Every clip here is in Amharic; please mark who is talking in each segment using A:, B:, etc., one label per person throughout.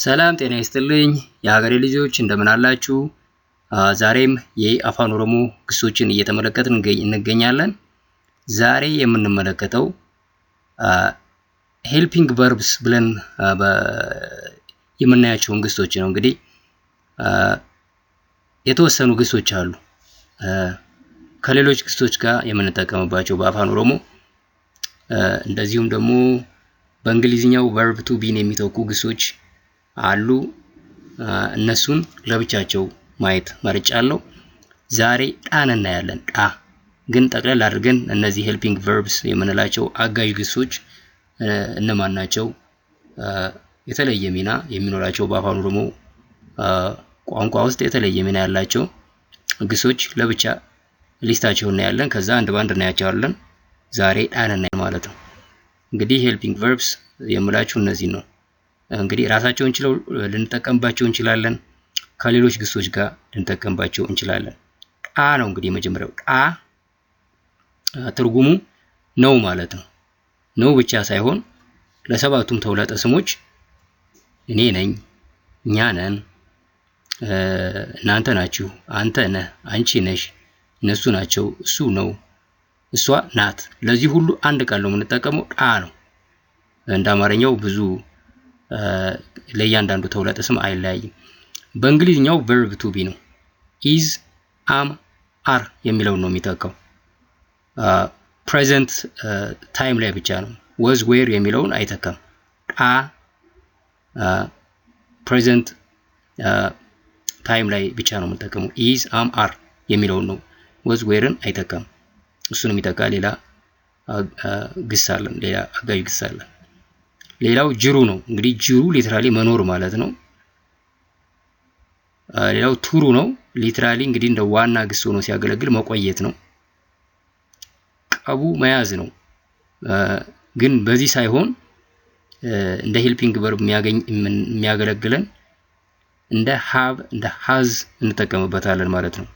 A: ሰላም ጤና ይስጥልኝ የሀገሬ ልጆች እንደምን አላችሁ? ዛሬም የአፋን ኦሮሞ ግሶችን እየተመለከትን እንገኛለን። ዛሬ የምንመለከተው ሄልፒንግ ቨርብስ ብለን የምናያቸውን ግሶች ነው። እንግዲህ የተወሰኑ ግሶች አሉ ከሌሎች ግሶች ጋር የምንጠቀምባቸው በአፋን ኦሮሞ እንደዚሁም ደግሞ በእንግሊዝኛው verb to be የሚተኩ ግሶች አሉ። እነሱን ለብቻቸው ማየት መርጫለሁ። ዛሬ ጣን እናያለን። ጣ ግን ጠቅለል አድርገን እነዚህ ሄልፒንግ ቨርብስ የምንላቸው አጋዥ ግሶች እነማን ናቸው? የተለየ ሚና የሚኖራቸው በአፋን ኦሮሞ ቋንቋ ውስጥ የተለየ ሚና ያላቸው ግሶች ለብቻ ሊስታቸውን እናያለን። ከዛ አንድ ባንድ እናያቸዋለን። ዛሬ ጣን እናያለን ማለት ነው። እንግዲህ ሄልፒንግ ቨርብስ የምላችሁ እነዚህ ነው። እንግዲህ ራሳቸውን ችለው ልንጠቀምባቸው እንችላለን፣ ከሌሎች ግሶች ጋር ልንጠቀምባቸው እንችላለን። ጣ ነው እንግዲህ የመጀመሪያው። ጣ ትርጉሙ ነው ማለት ነው። ነው ብቻ ሳይሆን ለሰባቱም ተውላጠ ስሞች እኔ ነኝ፣ እኛ ነን፣ እናንተ ናችሁ፣ አንተ ነህ፣ አንቺ ነሽ፣ እነሱ ናቸው፣ እሱ ነው፣ እሷ ናት። ለዚህ ሁሉ አንድ ቃል ነው የምንጠቀመው፣ ጣ ነው። እንደ አማርኛው ብዙ ለእያንዳንዱ ተውላጠ ስም አይለያይም። በእንግሊዝኛው verb to be ነው። is am are የሚለውን ነው የሚተካው። present time ላይ ብቻ ነው። was were የሚለውን አይተካም። ጣ present time ላይ ብቻ ነው የምንጠቀመው። is am are የሚለውን ነው። was wereን አይተካም። እሱን የሚተካ ሌላ ግስ አለን፣ ሌላ አጋዥ ግስ አለን። ሌላው ጅሩ ነው። እንግዲህ ጅሩ ሊትራሊ መኖር ማለት ነው። ሌላው ቱሩ ነው። ሊትራሊ እንግዲህ እንደ ዋና ግስ ሆኖ ሲያገለግል መቆየት ነው። ቀቡ መያዝ ነው። ግን በዚህ ሳይሆን እንደ ሄልፒንግ ቨርብ የሚያገለግለን እንደ have እንደ has እንጠቀምበታለን ማለት ነው።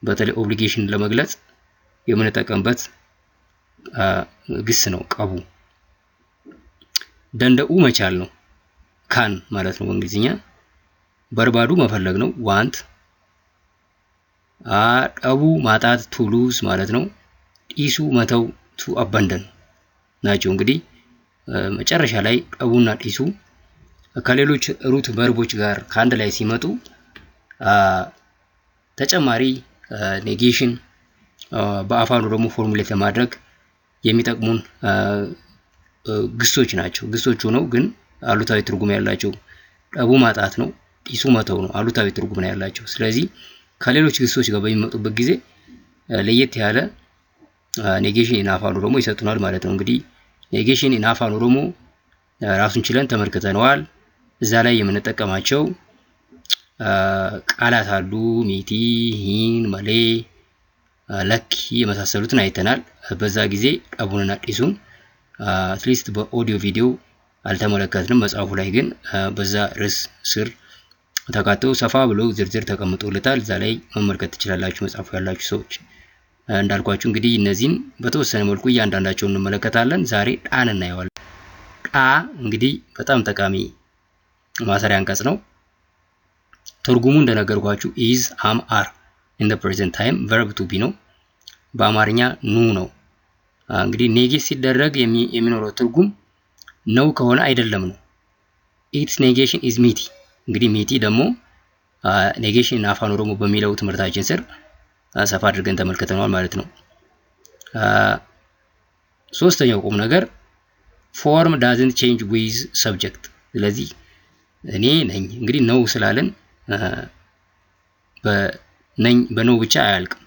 A: በተለይ ኦብሊጌሽን ለመግለጽ የምንጠቀምበት ግስ ነው ቀቡ። ደንደኡ መቻል ነው። ካን ማለት ነው በእንግሊዝኛ። በርባዱ መፈለግ ነው። ዋንት። ቀቡ ማጣት to lose ማለት ነው። ጢሱ መተው to abandon ናቸው። እንግዲህ መጨረሻ ላይ ቀቡና ጢሱ ከሌሎች ሩት ቨርቦች ጋር ከአንድ ላይ ሲመጡ ተጨማሪ ኔጌሽን በአፋን ኦሮሞ ፎርሙሌት ለማድረግ የሚጠቅሙን ግሶች ናቸው። ግሶቹ ነው ግን አሉታዊ ትርጉም ያላቸው። ቀቡ ማጣት ነው፣ ጢሱ መተው ነው። አሉታዊ ትርጉም ነው ያላቸው። ስለዚህ ከሌሎች ግሶች ጋር በሚመጡበት ጊዜ ለየት ያለ ኔጌሽን ኢን አፋን ኦሮሞ ይሰጡናል ማለት ነው። እንግዲህ ኔጌሽን ኢን አፋን ኦሮሞ ራሱን ችለን ተመልክተነዋል። እዛ ላይ የምንጠቀማቸው ቃላት አሉ። ሚቲ፣ ሂን፣ መሌ፣ ለኪ የመሳሰሉትን አይተናል። በዛ ጊዜ ቀቡንና ጢሱን አትሊስት በኦዲዮ ቪዲዮ አልተመለከትንም። መጽሐፉ ላይ ግን በዛ ርዕስ ስር ተካተው ሰፋ ብሎ ዝርዝር ተቀምጦለታል። እዛ ላይ መመልከት ትችላላችሁ መጽሐፉ ያላችሁ ሰዎች። እንዳልኳችሁ እንግዲህ እነዚህን በተወሰነ መልኩ እያንዳንዳቸውን እንመለከታለን። ዛሬ ጣን እናየዋለን። ጣ እንግዲህ በጣም ጠቃሚ ማሰሪያ አንቀጽ ነው። ትርጉሙ እንደነገርኳችሁ is am are in the present time verb to be ነው። በአማርኛ ኑ ነው። እንግዲህ ኔጌት ሲደረግ የሚኖረው ትርጉም ነው ከሆነ አይደለም ነው። its negation is ሚቲ። እንግዲህ ሚቲ ደግሞ ኔጌሽን አፋን ኦሮሞ በሚለው ትምህርታችን ስር ሰፋ አድርገን ተመልክተናል ማለት ነው። ሶስተኛው ቁም ነገር form doesn't change with subject። ስለዚህ እኔ ነኝ እንግዲህ ነው ስላለን በነው ብቻ አያልቅም።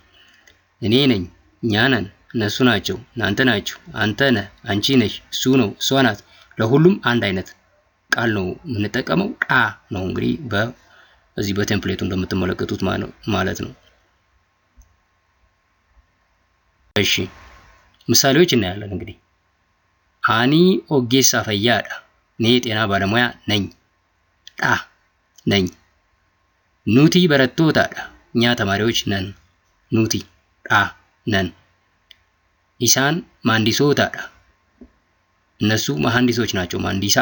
A: እኔ ነኝ፣ እኛ ነን፣ እነሱ ናቸው፣ እናንተ ናችሁ፣ አንተ ነህ፣ አንቺ ነሽ፣ እሱ ነው፣ እሷ ናት። ለሁሉም አንድ አይነት ቃል ነው የምንጠቀመው። ጣ ነው እንግዲህ በዚህ በቴምፕሌቱ እንደምትመለከቱት ማለት ነው። እሺ ምሳሌዎች እናያለን። እንግዲህ አኒ ኦጌሳ ፈያዳ፣ እኔ የጤና ባለሙያ ነኝ። ጣ ነኝ። ኑቲ በረቶታዳ፣ እኛ ተማሪዎች ነን። ኑቲ ጣ ነን። ኢሳን ማንዲሶታዳ፣ እነሱ መሐንዲሶች ናቸው። ማንዲሳ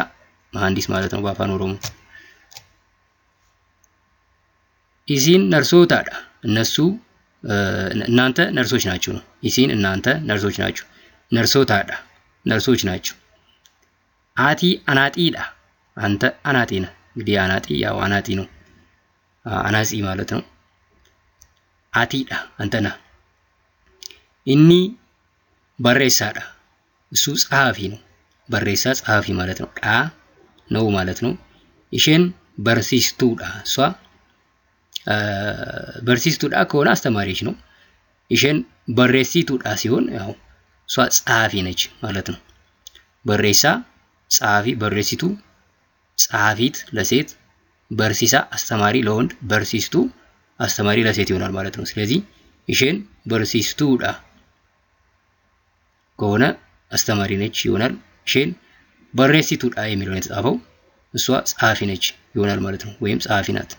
A: መሐንዲስ ማለት ነው በአፋን ኦሮሞ። ኢሲን ነርሶታዳ እነሱ እናንተ ነርሶች ናችሁ ነው። ኢሲን እናንተ ነርሶች ናችሁ። ነርሶታዳ ነርሶች ናችሁ። አቲ አናጢዳ አንተ አናጢ ነህ። እንግዲህ አናጢ ያው አናጢ ነው፣ አናጺ ማለት ነው። አቲዳ አንተ ነህ። ኢኒ በሬሳዳ እሱ ጸሐፊ ነው። በሬሳ ጸሐፊ ማለት ነው። ዳ ነው ማለት ነው። ኢሽን በርሲስቱዳ እሷ በርሲስቱዳ ከሆነ አስተማሪች ነው። ኢሽን በሬሲቱዳ ሲሆን ያው እሷ ጸሐፊ ነች ማለት ነው። በሬሳ ጸሐፊ፣ በሬሲቱ ጸሐፊት ለሴት፣ በርሲሳ አስተማሪ ለወንድ፣ በርሲስቱ አስተማሪ ለሴት ይሆናል ማለት ነው። ስለዚህ ኢሽን በርሲስቱዳ ከሆነ አስተማሪ ነች ይሆናል። ኢሽን በሬሲቱዳ የሚለው የተጻፈው እሷ ጸሐፊ ነች ይሆናል ማለት ነው። ወይም ጸሐፊ ናት።